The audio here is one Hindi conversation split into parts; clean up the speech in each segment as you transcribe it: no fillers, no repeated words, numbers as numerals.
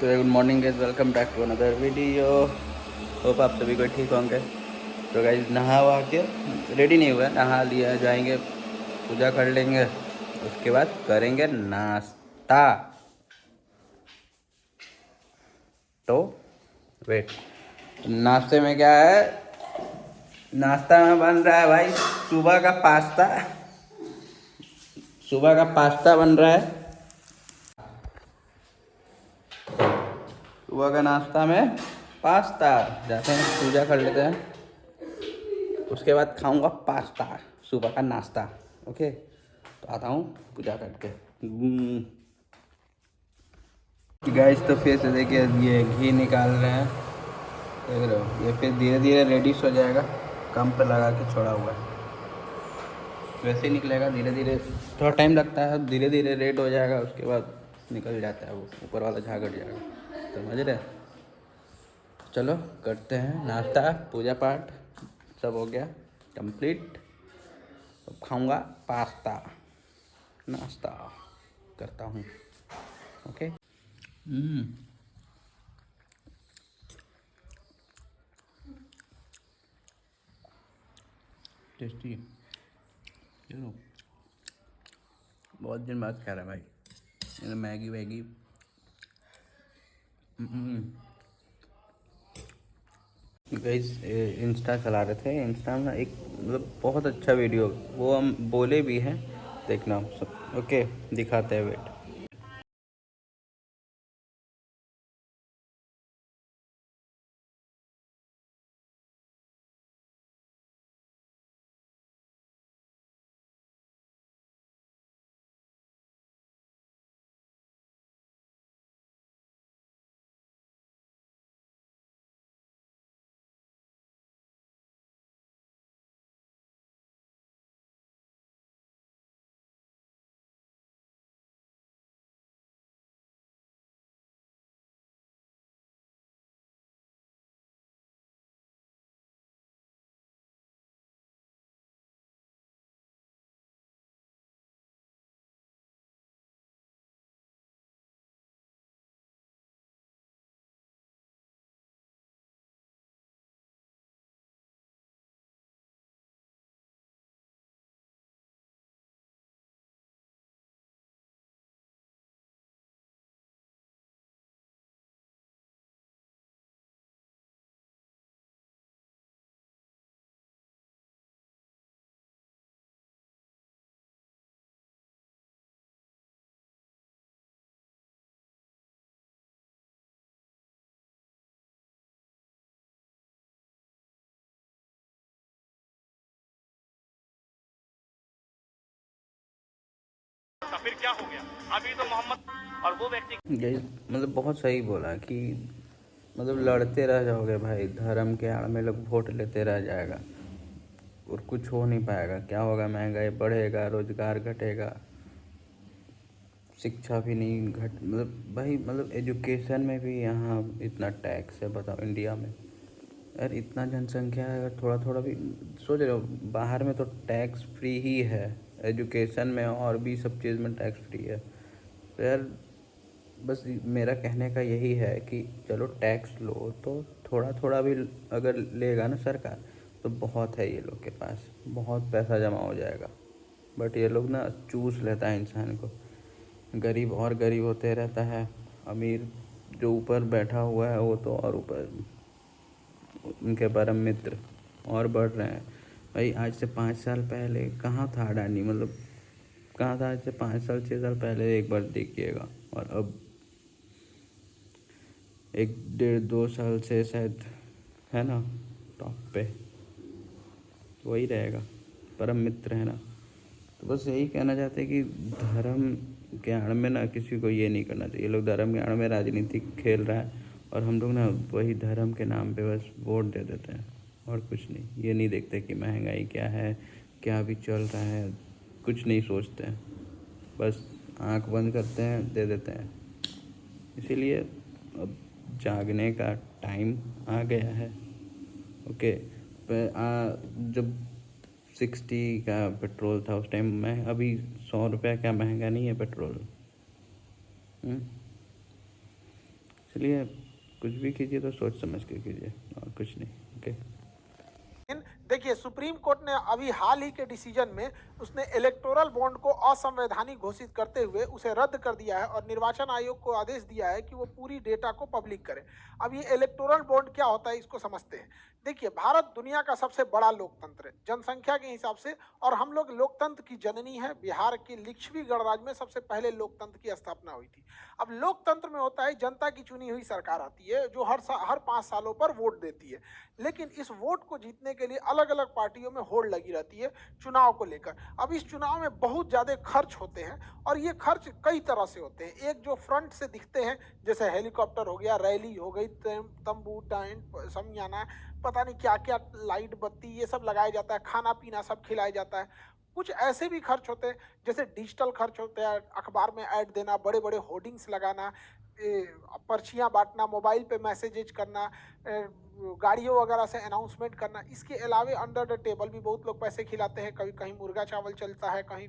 तो good morning guys, welcome back to another video. Hope आप सभी को ठीक होंगे। तो गाइस नहा वहा के रेडी नहीं हुआ है, नहा लिया, जाएंगे पूजा कर लेंगे, उसके बाद करेंगे नाश्ता। तो वेट, नाश्ते में क्या है? नाश्ता में बन रहा है भाई सुबह का पास्ता। सुबह का पास्ता बन रहा है। सुबह का नाश्ता में पास्ता। जाते हैं पूजा कर लेते हैं, उसके बाद खाऊंगा पास्ता। सुबह का नाश्ता। ओके, तो आता हूँ पूजा करके। गैस तो फिर से देखिए ये घी निकाल रहे हैं, देख रहे हो? ये फिर धीरे धीरे रेडिश हो जाएगा। कम पे लगा के छोड़ा हुआ है, वैसे ही निकलेगा धीरे धीरे। थोड़ा टाइम लगता है, धीरे धीरे रेड हो जाएगा, उसके बाद निकल जाता है, वो ऊपर वाला झाग हट जाएगा। समझ रहे? चलो करते हैं नाश्ता, पूजा पाठ सब हो गया कंप्लीट। अब खाऊंगा पास्ता, नाश्ता करता हूँ। ओके। टेस्टी। चलो, बहुत दिन बाद खा रहा है भाई, ये मैगी वैगी। गाइस इंस्टा चला रहे थे, इंस्टा में एक मतलब बहुत अच्छा वीडियो, वो हम बोले भी हैं, देखना सब। ओके, दिखाते हैं, वेट। फिर क्या हो गया? अभी तो मोहम्मद और वो व्यक्ति मतलब बहुत सही बोला कि मतलब लड़ते रह जाओगे भाई, धर्म के आड़ में लोग वोट लेते रह जाएगा और कुछ हो नहीं पाएगा। क्या होगा? महंगाई बढ़ेगा, रोजगार घटेगा, शिक्षा भी नहीं घट, मतलब भाई मतलब एजुकेशन में भी यहाँ इतना टैक्स है, बताओ इंडिया में। यार इतना जनसंख्या है, अगर थोड़ा थोड़ा भी सोच रहे हो, बाहर में तो टैक्स फ्री ही है, एजुकेशन में और भी सब चीज़ में टैक्स फ्री है। तो यार बस मेरा कहने का यही है कि चलो टैक्स लो, तो थोड़ा थोड़ा भी अगर लेगा ना सरकार, तो बहुत है ये लोग के पास, बहुत पैसा जमा हो जाएगा। बट ये लोग ना चूस लेता है इंसान को, गरीब और गरीब होते रहता है, अमीर जो ऊपर बैठा हुआ है वो तो और ऊपर, उनके परम मित्र और बढ़ रहे हैं। भाई आज से 5 साल पहले कहाँ था अडानी? मतलब कहाँ था? आज से 5 साल 6 साल पहले एक बार देखिएगा, और अब 1 1.5 2 साल से शायद है ना टॉप पे, तो वही रहेगा, परम मित्र है ना। तो बस यही कहना चाहते हैं कि धर्म के आड़ में ना किसी को ये नहीं करना चाहिए। ये लोग धर्म के आड़ में राजनीति खेल रहा है, और हम लोग ना वही धर्म के नाम पे बस वोट दे देते हैं और कुछ नहीं। ये नहीं देखते कि महंगाई क्या है, क्या भी चल रहा है, कुछ नहीं सोचते हैं, बस आंख बंद करते हैं, दे देते हैं। इसीलिए अब जागने का टाइम आ गया है। ओके। जब 60 का पेट्रोल था उस टाइम में, अभी 100 रुपया क्या महंगा नहीं है पेट्रोल? इसलिए कुछ भी कीजिए तो सोच समझ के कीजिए और कुछ नहीं। ओके। देखिए, सुप्रीम कोर्ट ने अभी हाल ही के डिसीजन में उसने इलेक्टोरल बॉन्ड को असंवैधानिक घोषित करते हुए उसे रद्द कर दिया है और निर्वाचन आयोग को आदेश दिया है कि वो पूरी डेटा को पब्लिक करे। अब ये इलेक्टोरल बॉन्ड क्या होता है इसको समझते हैं। देखिए, भारत दुनिया का सबसे बड़ा लोकतंत्र है जनसंख्या के हिसाब से, और हम लोग लोकतंत्र की जननी है। बिहार के लिच्छवी गणराज्य में सबसे पहले लोकतंत्र की स्थापना हुई थी। अब लोकतंत्र में होता है जनता की चुनी हुई सरकार आती है जो हर 5 सालों पर वोट देती है, लेकिन इस वोट को जीतने के लिए अलग अलग पार्टियों में होड़ लगी रहती है चुनाव को लेकर। अब इस चुनाव में बहुत ज़्यादा खर्च होते हैं और ये खर्च कई तरह से होते हैं। एक जो फ्रंट से दिखते हैं, जैसे हेलीकॉप्टर हो गया, रैली हो गई, तंबू, टेंट, समियाना, पता नहीं क्या क्या, लाइट बत्ती, ये सब लगाया जाता है, खाना पीना सब खिलाया जाता है। कुछ ऐसे भी खर्च होते हैं जैसे डिजिटल खर्च होते हैं, अखबार में ऐड देना, बड़े बड़े होर्डिंग्स लगाना, पर्चियाँ बांटना, मोबाइल पे मैसेजेज करना, गाड़ियों वगैरह से अनाउंसमेंट करना। इसके अलावे अंडर द टेबल भी बहुत लोग पैसे खिलाते हैं। कभी कहीं मुर्गा चावल चलता है, कहीं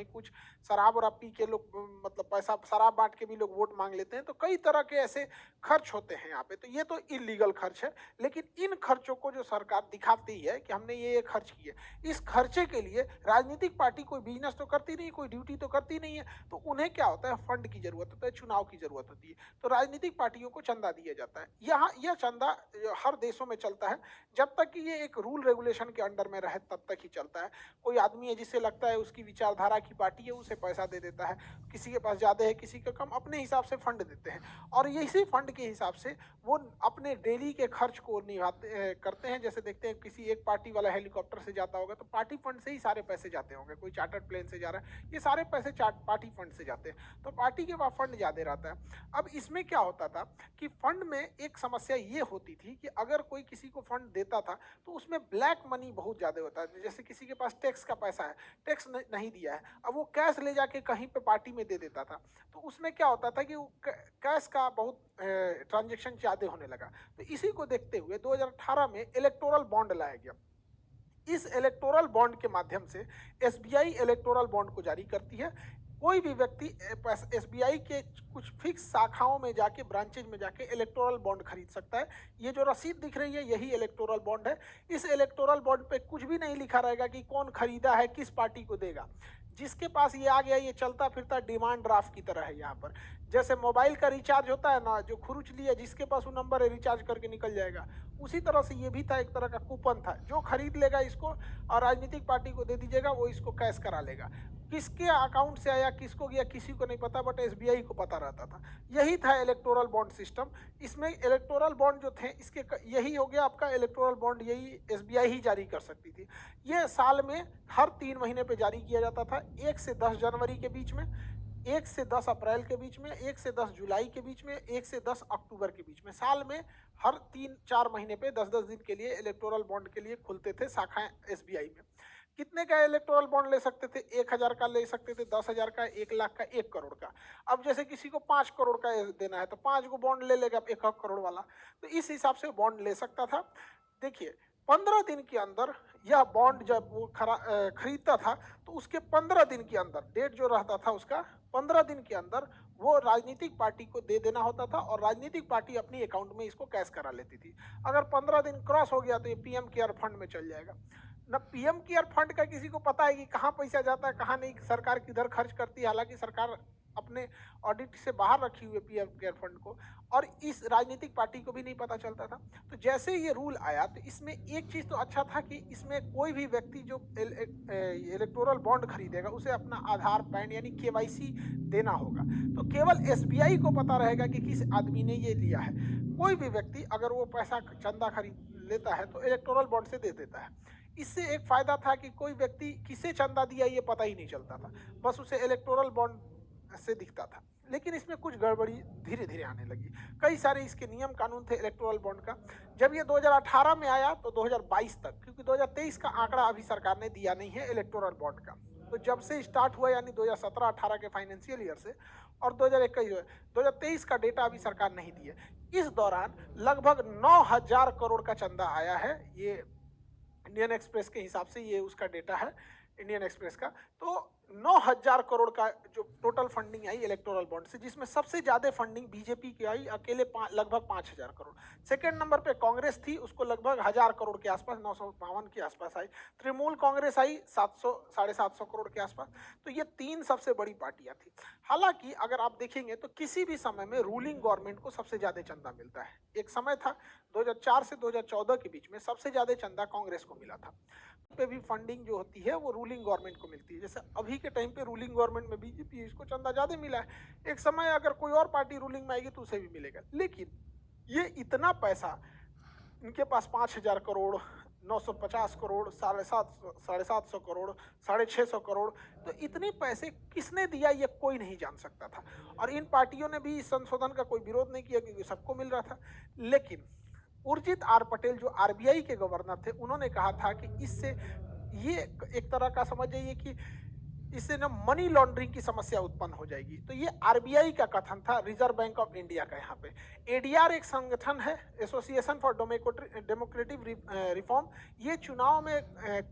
कुछ शराब और पी के लोग, मतलब पैसा शराब बांट के भी लोग वोट मांग लेते हैं। तो कई तरह के ऐसे खर्च होते हैं यहाँ पे। तो ये तो इलीगल खर्च है, लेकिन इन खर्चों को जो सरकार दिखाती है कि हमने ये खर्च किए, इस खर्चे के लिए राजनीतिक पार्टी कोई बिजनेस तो करती नहीं, कोई ड्यूटी तो करती नहीं है। तो उन्हें क्या होता है, फंड की जरूरत होता है, चुनाव की जरूरत होती है। तो राजनीतिक पार्टियों को चंदा दिया जाता है। यहाँ यह चंदा हर देशों में चलता है, जब तक कि ये एक रूल रेगुलेशन के अंडर में रहे तब तक ही चलता है। कोई आदमी है जिससे लगता है उसकी विचारधारा की पार्टी है, उसे पैसा दे देता है, किसी के पास ज़्यादा है किसी का कम, अपने हिसाब से फंड देते हैं और इसी फंड के हिसाब से वो अपने डेली के खर्च को निभाते करते हैं। जैसे देखते हैं किसी एक पार्टी वाला हेलीकॉप्टर से जाता होगा तो पार्टी फंड से ही सारे पैसे जाते होंगे, कोई चार्टर्ड प्लेन से जा रहा है, ये सारे पैसे पार्टी फंड से जाते हैं। तो पार्टी के पास फंड ज़्यादा रहता है। अब इसमें क्या होता था कि फंड में एक समस्या ये होती थी कि अगर कोई किसी को फंड देता था तो उसमें ब्लैक मनी बहुत ज़्यादा होता है। जैसे किसी के पास टैक्स का पैसा है, टैक्स नहीं दिया है, अब वो कैश ले जाके कहीं पे पार्टी में दे देता था, तो उसमें क्या होता था कि कैश का बहुत ट्रांजैक्शन ज़्यादा होने लगा। तो इसी को देखते हुए 2018 में इलेक्टोरल बॉन्ड लाया गया। इस इलेक्टोरल बॉन्ड के माध्यम से एसबीआई इलेक्टोरल बॉन्ड को जारी करती है। कोई भी व्यक्ति एसबीआई के कुछ फिक्स शाखाओं में जाके, ब्रांचेज में जाके इलेक्टोरल बॉन्ड खरीद सकता है। ये जो रसीद दिख रही है यही इलेक्टोरल बॉन्ड है। इस इलेक्टोरल बॉन्ड पे कुछ भी नहीं लिखा रहेगा कि कौन खरीदा है, किस पार्टी को देगा। जिसके पास ये आ गया, ये चलता फिरता डिमांड ड्राफ्ट की तरह है। यहाँ पर जैसे मोबाइल का रिचार्ज होता है ना, जो खुरुच लिया जिसके पास वो नंबर है, रिचार्ज करके निकल जाएगा, उसी तरह से ये भी था, एक तरह का कूपन था। जो खरीद लेगा इसको और राजनीतिक पार्टी को दे दीजिएगा, वो इसको कैश करा लेगा। किसके अकाउंट से आया, किसको गया, किसी को नहीं पता, बट एसबीआई को पता रहता था। यही था इलेक्टोरल बॉन्ड सिस्टम। इसमें इलेक्टोरल बॉन्ड जो थे, इसके यही हो गया आपका इलेक्टोरल बॉन्ड, यही एसबीआई ही जारी कर सकती थी। ये साल में हर 3 महीने पे जारी किया जाता था, 1 से 10 जनवरी के बीच में, 1 से 10 अप्रैल के बीच में, 1 से 10 जुलाई के बीच में, 1 से 10 अक्टूबर के बीच में। साल में हर 3-4 महीने पे 10-10 दिन के लिए इलेक्टोरल बॉन्ड के लिए खुलते थे शाखाएं एसबीआई में। कितने का इलेक्टोरल बॉन्ड ले सकते थे? 1000 का ले सकते थे, 10,000 का, 1 लाख का, 1 करोड़ का। अब जैसे किसी को 5 करोड़ का देना है तो 5 को बॉन्ड ले लेगा 1 करोड़ वाला। तो इस हिसाब से बॉन्ड ले सकता था। देखिए, 15 दिन के अंदर यह बॉन्ड जब वो खरीदता था तो उसके 15 दिन के अंदर, डेट जो रहता था उसका, 15 दिन के अंदर वो राजनीतिक पार्टी को दे देना होता था और राजनीतिक पार्टी अपनी अकाउंट में इसको कैश करा लेती थी। अगर 15 दिन क्रॉस हो गया तो ये पीएम केयर फंड में चल जाएगा। न पीएम केयर फंड का किसी को पता है कि कहाँ पैसा जाता है, कहाँ नहीं, सरकार किधर खर्च करती है। हालांकि सरकार अपने ऑडिट से बाहर रखी हुई है पीएम केयर फंड को, और इस राजनीतिक पार्टी को भी नहीं पता चलता था। तो जैसे ये रूल आया तो इसमें एक चीज़ तो अच्छा था कि इसमें कोई भी व्यक्ति जो इलेक्टोरल बॉन्ड खरीदेगा उसे अपना आधार, पैन यानी केवाईसी देना होगा। तो केवल एसबीआई को पता रहेगा कि किस आदमी ने ये लिया है। कोई भी व्यक्ति अगर वो पैसा चंदा खरीद लेता है तो इलेक्टोरल बॉन्ड से दे देता है। इससे एक फ़ायदा था कि कोई व्यक्ति किसे चंदा दिया ये पता ही नहीं चलता था, बस उसे इलेक्टोरल बॉन्ड से दिखता था। लेकिन इसमें कुछ गड़बड़ी धीरे धीरे आने लगी। कई सारे इसके नियम कानून थे इलेक्टोरल बॉन्ड का। जब ये 2018 में आया तो 2022 तक, क्योंकि 2023 का आंकड़ा अभी सरकार ने दिया नहीं है इलेक्टोरल बॉन्ड का, तो जब से स्टार्ट हुआ यानी 2017-18 के फाइनेंशियल ईयर से, और 2023 का डेटा अभी सरकार नहीं दी है। इस दौरान लगभग 9,000 करोड़ का चंदा आया है। ये इंडियन एक्सप्रेस के हिसाब से ये उसका डेटा है। इंडियन एक्सप्रेस का, तो 9,000 करोड़ का जो टोटल फंडिंग आई इलेक्टोरल बॉन्ड से, जिसमें सबसे ज़्यादा फंडिंग बीजेपी की आई, अकेले लगभग 5,000 करोड़। सेकेंड नंबर पे कांग्रेस थी, उसको लगभग 1,000 करोड़ के आसपास, 952 के आसपास आई। तृणमूल कांग्रेस आई 700 750 करोड़ के आसपास। तो ये 3 सबसे बड़ी पार्टियां थी। हालांकि अगर आप देखेंगे तो किसी भी समय में रूलिंग गवर्नमेंट को सबसे ज़्यादा चंदा मिलता है। एक समय था 2004 से 2014 के बीच में सबसे ज़्यादा चंदा कांग्रेस को मिला था। पे भी फंडिंग जो होती है वो रूलिंग गवर्नमेंट को मिलती है। जैसे अभी के टाइम पे रूलिंग गवर्नमेंट में बीजेपी है, इसको चंदा ज़्यादा मिला है। एक समय अगर कोई और पार्टी रूलिंग में आएगी तो उसे भी मिलेगा। लेकिन ये इतना पैसा इनके पास 5,000 करोड़, 950 करोड़, 750 करोड़, 650 करोड़, तो इतने पैसे किसने दिया ये कोई नहीं जान सकता था। और इन पार्टियों ने भी इस संशोधन का कोई विरोध नहीं किया क्योंकि सबको मिल रहा था। लेकिन उर्जित आर पटेल जो आरबीआई के गवर्नर थे, उन्होंने कहा था कि इससे ये एक तरह का समझ जाइए कि इससे ना मनी लॉन्ड्रिंग की समस्या उत्पन्न हो जाएगी। तो ये आरबीआई का कथन था, रिजर्व बैंक ऑफ इंडिया का। यहाँ पे एडीआर एक संगठन है, एसोसिएशन फॉर डेमोक्रेटिक रिफॉर्म। ये चुनाव में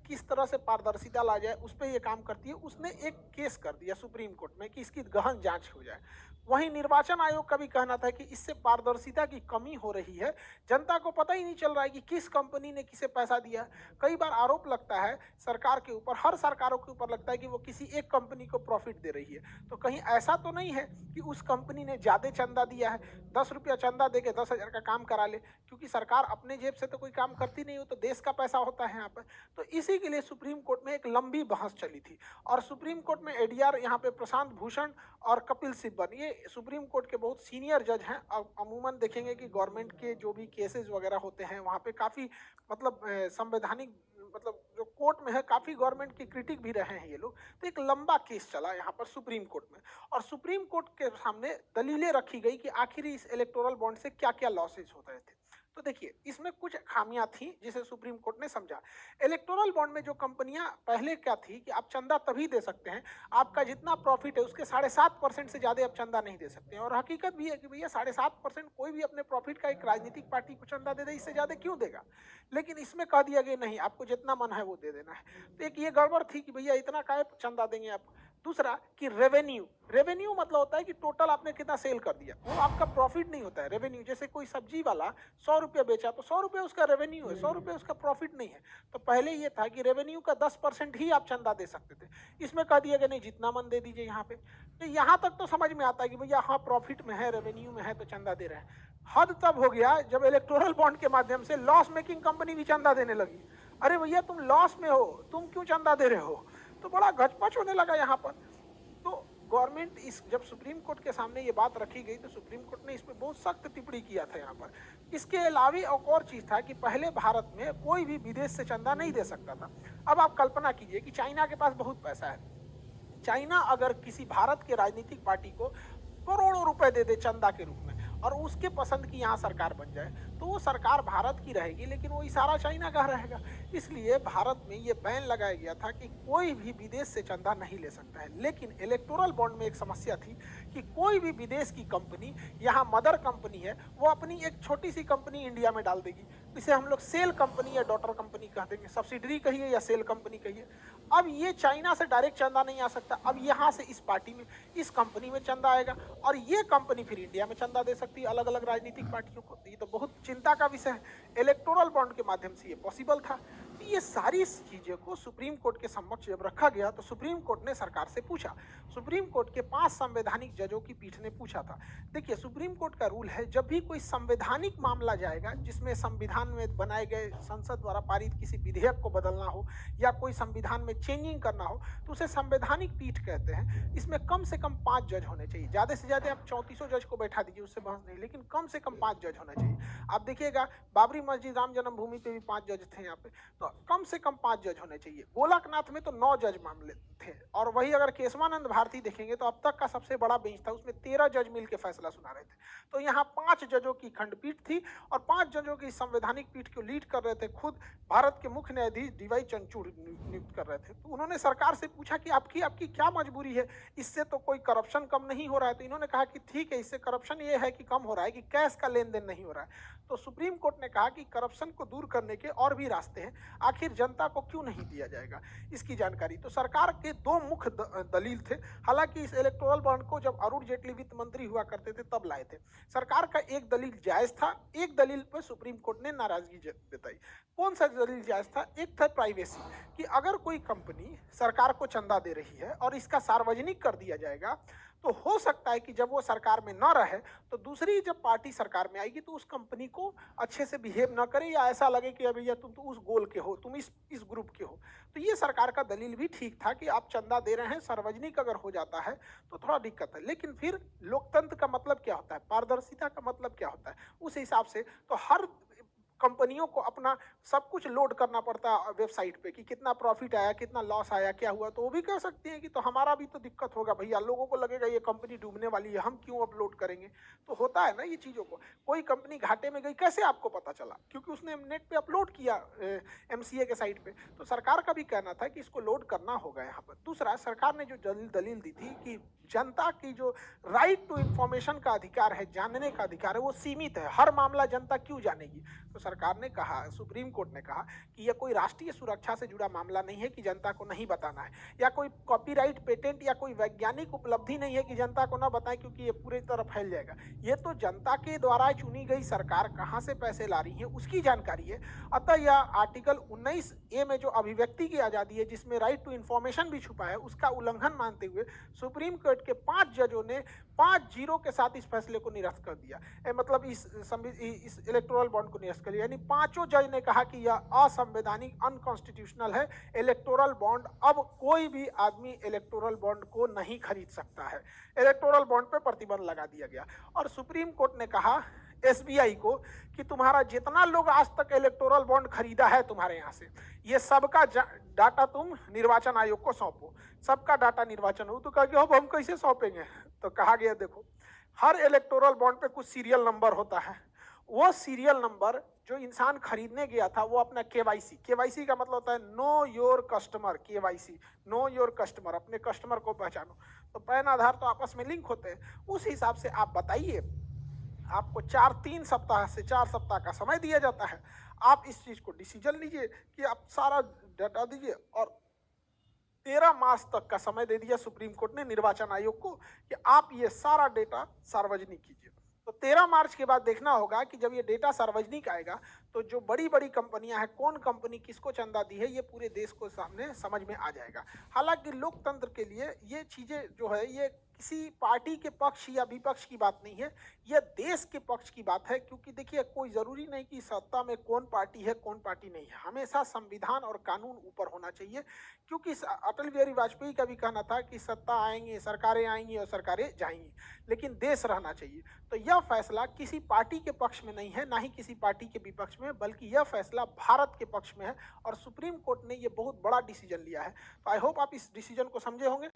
किस तरह से पारदर्शिता ला जाए उस पर ये काम करती है। उसने एक केस कर दिया सुप्रीम कोर्ट में कि इसकी गहन जांच हो जाए। वहीं निर्वाचन आयोग का भी कहना था कि इससे पारदर्शिता की कमी हो रही है, जनता को पता ही नहीं चल रहा है कि किस कंपनी ने किसे पैसा दिया। कई बार आरोप लगता है सरकार के ऊपर, हर सरकारों के ऊपर लगता है कि वो किसी एक कंपनी को प्रॉफिट दे रही है। तो कहीं ऐसा तो नहीं है कि उस कंपनी ने ज़्यादा चंदा दिया है, 10 रुपया चंदा दे के 10,000 का काम करा ले, क्योंकि सरकार अपने जेब से तो कोई काम करती नहीं हो, तो देश का पैसा होता है यहाँ पर। तो इसी के लिए सुप्रीम कोर्ट में एक लंबी बहस चली थी। और सुप्रीम कोर्ट में एडीआर यहाँ पे प्रशांत भूषण और कपिल सिब्बल, ये सुप्रीम कोर्ट के बहुत सीनियर जज हैं। अब अमूमन देखेंगे कि गवर्नमेंट के जो भी केसेस वगैरह होते हैं वहाँ पे काफ़ी मतलब संवैधानिक, मतलब जो कोर्ट में है, काफ़ी गवर्नमेंट की क्रिटिक भी रहे हैं ये लोग। तो एक लंबा केस चला यहाँ पर सुप्रीम कोर्ट में, और सुप्रीम कोर्ट के सामने दलीलें रखी गई कि आखिर इस इलेक्टोरल बॉन्ड से क्या क्या लॉसेज हो रहे थे। तो देखिए, इसमें कुछ खामियां थी जिसे सुप्रीम कोर्ट ने समझा। इलेक्टोरल बॉन्ड में जो कंपनियां पहले क्या थी कि आप चंदा तभी दे सकते हैं, आपका जितना प्रॉफिट है उसके 7.5% से ज़्यादा आप चंदा नहीं दे सकते हैं। और हकीकत भी है कि भैया 7.5% कोई भी अपने प्रॉफिट का एक राजनीतिक पार्टी को चंदा दे दे, इससे ज़्यादा क्यों देगा। लेकिन इसमें कह दिया गया नहीं, आपको जितना मन है वो दे देना है। तो एक ये गड़बड़ थी कि भैया इतना काहे चंदा देंगे आप। दूसरा कि रेवेन्यू मतलब होता है कि टोटल आपने कितना सेल कर दिया, वो आपका प्रॉफिट नहीं होता है। रेवेन्यू जैसे कोई सब्जी वाला 100 रुपये बेचा तो 100 रुपये उसका रेवेन्यू है, 100 रुपये उसका प्रॉफिट नहीं है। तो पहले ये था कि रेवेन्यू का 10% ही आप चंदा दे सकते थे। इसमें कह दिया कि नहीं, जितना मन दे दीजिए यहाँ पे। तो यहाँ तक तो समझ में आता है कि भैया हाँ, प्रॉफिट में है, रेवेन्यू में है तो चंदा दे रहे हैं। हद तब हो गया जब इलेक्टोरल बॉन्ड के माध्यम से लॉस मेकिंग कंपनी भी चंदा देने लगी। अरे भैया, तुम लॉस में हो, तुम क्यों चंदा दे रहे हो। तो बड़ा गचपच होने लगा यहाँ पर। तो गवर्नमेंट जब सुप्रीम कोर्ट के सामने ये बात रखी गई तो सुप्रीम कोर्ट ने इस पर बहुत सख्त टिप्पणी किया था यहाँ पर। इसके अलावा एक और चीज़ था कि पहले भारत में कोई भी विदेश से चंदा नहीं दे सकता था। अब आप कल्पना कीजिए कि चाइना के पास बहुत पैसा है। चाइना अगर किसी भारत के राजनीतिक पार्टी को करोड़ों रुपए दे दे चंदा के रूप में, और उसके पसंद की यहाँ सरकार बन जाए, तो वो सरकार भारत की रहेगी, लेकिन वो इशारा चाइना का रहेगा। इसलिए भारत में ये बैन लगाया गया था कि कोई भी विदेश से चंदा नहीं ले सकता है। लेकिन इलेक्टोरल बॉन्ड में एक समस्या थी कि कोई भी विदेश की कंपनी, यहाँ मदर कंपनी है, वो अपनी एक छोटी सी कंपनी इंडिया में डाल देगी। इसे हम लोग सेल कंपनी या डॉटर कंपनी कह देंगे, सब्सिडरी कहिए या सेल कंपनी कहिए। अब ये चाइना से डायरेक्ट चंदा नहीं आ सकता, अब यहाँ से इस पार्टी में, इस कंपनी में चंदा आएगा, और ये कंपनी फिर इंडिया में चंदा दे सकती है अलग अलग राजनीतिक पार्टियों को। ये तो बहुत चिंता का विषय है। इलेक्टोरल बॉन्ड के माध्यम से ये पॉसिबल था। ये सारी चीज़ों को सुप्रीम कोर्ट के समक्ष जब रखा गया तो सुप्रीम कोर्ट ने सरकार से पूछा। सुप्रीम कोर्ट के 5 संवैधानिक जजों की पीठ ने पूछा था। देखिए, सुप्रीम कोर्ट का रूल है, जब भी कोई संवैधानिक मामला जाएगा जिसमें संविधान में बनाए गए, संसद द्वारा पारित किसी विधेयक को बदलना हो या कोई संविधान में चेंजिंग करना हो, तो उसे संवैधानिक पीठ कहते हैं। इसमें कम से कम 5 जज होने चाहिए। ज़्यादा से ज़्यादा आप 3400 जज को बैठा दीजिए, उससे बहस नहीं, लेकिन कम से कम 5 जज होना चाहिए। आप देखिएगा, बाबरी मस्जिद, राम जन्मभूमि पे भी 5 जज थे यहाँ पे, तो कम से कम 5 जज होने चाहिए। गोलकनाथ में तो 9 जज मामले थे। और वही अगर केशवानंद भारती देखेंगे तो अब तक का सबसे बड़ा बेंच था, उसमें 13 जज मिल के फैसला सुना रहे थे। तो यहाँ 5 जजों की खंडपीठ थी और 5 जजों की संवैधानिक पीठ को लीड कर रहे थे खुद भारत के मुख्य न्यायाधीश डीवाई चंद्रचूड़ नियुक्त कर रहे थे। तो उन्होंने सरकार से पूछा कि आपकी क्या मजबूरी है, इससे तो कोई करप्शन कम नहीं हो रहा है। तो इन्होंने कहा कि ठीक है, इससे करप्शन ये है कि कम हो रहा है कि कैश का लेन देन नहीं हो रहा है। तो सुप्रीम कोर्ट ने कहा कि करप्शन को दूर करने के और भी रास्ते हैं, आखिर जनता को क्यों नहीं दिया जाएगा इसकी जानकारी। तो सरकार के 2 मुख्य दलील थे। हालांकि इस इलेक्टोरल बॉन्ड को जब अरुण जेटली वित्त मंत्री हुआ करते थे तब लाए थे। सरकार का एक दलील जायज था, एक दलील पर सुप्रीम कोर्ट ने नाराजगी जताई। कौन सा दलील जायज था? एक था प्राइवेसी, कि अगर कोई कंपनी सरकार को चंदा दे रही है और इसका सार्वजनिक कर दिया जाएगा तो हो सकता है कि जब वो सरकार में न रहे तो दूसरी जब पार्टी सरकार में आएगी तो उस कंपनी को अच्छे से बिहेव न करे या ऐसा लगे कि भैया तुम तो उस गोल के हो, तुम इस ग्रुप के हो। तो ये सरकार का दलील भी ठीक था कि आप चंदा दे रहे हैं, सार्वजनिक अगर हो जाता है तो थोड़ा दिक्कत है। लेकिन फिर लोकतंत्र का मतलब क्या होता है, पारदर्शिता का मतलब क्या होता है, उस हिसाब से तो हर कंपनियों को अपना सब कुछ लोड करना पड़ता है वेबसाइट पे कि कितना प्रॉफिट आया, कितना लॉस आया, क्या हुआ। तो वो भी कह सकती हैं कि तो हमारा भी तो दिक्कत होगा भैया, लोगों को लगेगा ये कंपनी डूबने वाली है, हम क्यों अपलोड करेंगे। तो होता है ना ये चीज़ों को। कोई कंपनी घाटे में गई, कैसे आपको पता चला? क्योंकि उसने नेट पे अपलोड किया MCA के साइट पे। तो सरकार का भी कहना था कि इसको लोड करना होगा यहाँ पर। दूसरा, सरकार ने जो दलील दी थी कि जनता की जो राइट टू इंफॉर्मेशन का अधिकार है, जानने का अधिकार है, वो सीमित है। हर मामला जनता क्यों जानेगी? तो सरकार ने कहा, सुप्रीम कोर्ट ने कहा कि यह कोई राष्ट्रीय सुरक्षा से जुड़ा मामला नहीं है कि जनता को नहीं बताना है, या कोई कॉपीराइट पेटेंट या कोई वैज्ञानिक उपलब्धि नहीं है कि जनता को ना बताएं क्योंकि ये पूरी तरह फैल जाएगा। ये तो जनता के द्वारा चुनी गई सरकार कहाँ से पैसे ला रही है उसकी जानकारी है। अतः यह आर्टिकल 19A में जो अभिव्यक्ति की आज़ादी है, जिसमें राइट टू इंफॉर्मेशन भी छुपा है, उसका उल्लंघन मानते हुए सुप्रीम कोर्ट के 5 जजों ने 5-0 के साथ इस फैसले को निरस्त कर दिया। मतलब इस इलेक्टोरल बॉन्ड को निरस्त कर दिया। यानी 5 जज ने कहा कि यह असंवैधानिक, अनकॉन्स्टिट्यूशनल है। इलेक्टोरल बॉन्ड, अब कोई भी आदमी इलेक्टोरल बॉन्ड को नहीं खरीद सकता है। इलेक्टोरल बॉन्ड पे प्रतिबंध लगा दिया गया। और सुप्रीम कोर्ट ने कहा SBI को कि तुम्हारा जितना लोग आज तक इलेक्टोरल बॉन्ड खरीदा है तुम्हारे यहाँ से, ये सबका डाटा तुम निर्वाचन आयोग को सौंपो। सबका डाटा निर्वाचन हो। तो कहा कि अब हम कैसे सौंपेंगे? तो कहा गया देखो, हर इलेक्टोरल बॉन्ड पे कुछ सीरियल नंबर होता है। वो सीरियल नंबर जो इंसान खरीदने गया था वो अपना KYC का मतलब होता है know your customer. KYC, know your customer, अपने कस्टमर को पहचानो। तो पैन आधार तो आपस में लिंक होते हैं। उस हिसाब से आप बताइए, आपको 3 सप्ताह से 4 सप्ताह का समय दिया जाता है। आप इस चीज़ को डिसीजन लीजिए कि आप सारा डाटा दीजिए। और 13 मार्च तक का समय दे दिया सुप्रीम कोर्ट ने निर्वाचन आयोग को कि आप ये सारा डेटा सार्वजनिक कीजिए। तो 13 मार्च के बाद देखना होगा कि जब ये डेटा सार्वजनिक आएगा तो जो बड़ी बड़ी कंपनियां हैं, कौन कंपनी किसको चंदा दी है, ये पूरे देश को सामने समझ में आ जाएगा। हालांकि लोकतंत्र के लिए ये चीज़ें जो है, ये किसी पार्टी के पक्ष या विपक्ष की बात नहीं है, यह देश के पक्ष की बात है। क्योंकि देखिए, कोई ज़रूरी नहीं कि सत्ता में कौन पार्टी है कौन पार्टी नहीं है। हमेशा संविधान और कानून ऊपर होना चाहिए। क्योंकि अटल बिहारी वाजपेयी का भी कहना था कि सत्ता आएंगे, सरकारें आएंगी और सरकारें जाएंगी, लेकिन देश रहना चाहिए। तो यह फैसला किसी पार्टी के पक्ष में नहीं है, ना ही किसी पार्टी के विपक्ष में, बल्कि यह फैसला भारत के पक्ष में है। और सुप्रीम कोर्ट ने यह बहुत बड़ा डिसीजन लिया है। तो आई होप आप इस डिसीजन को समझे होंगे।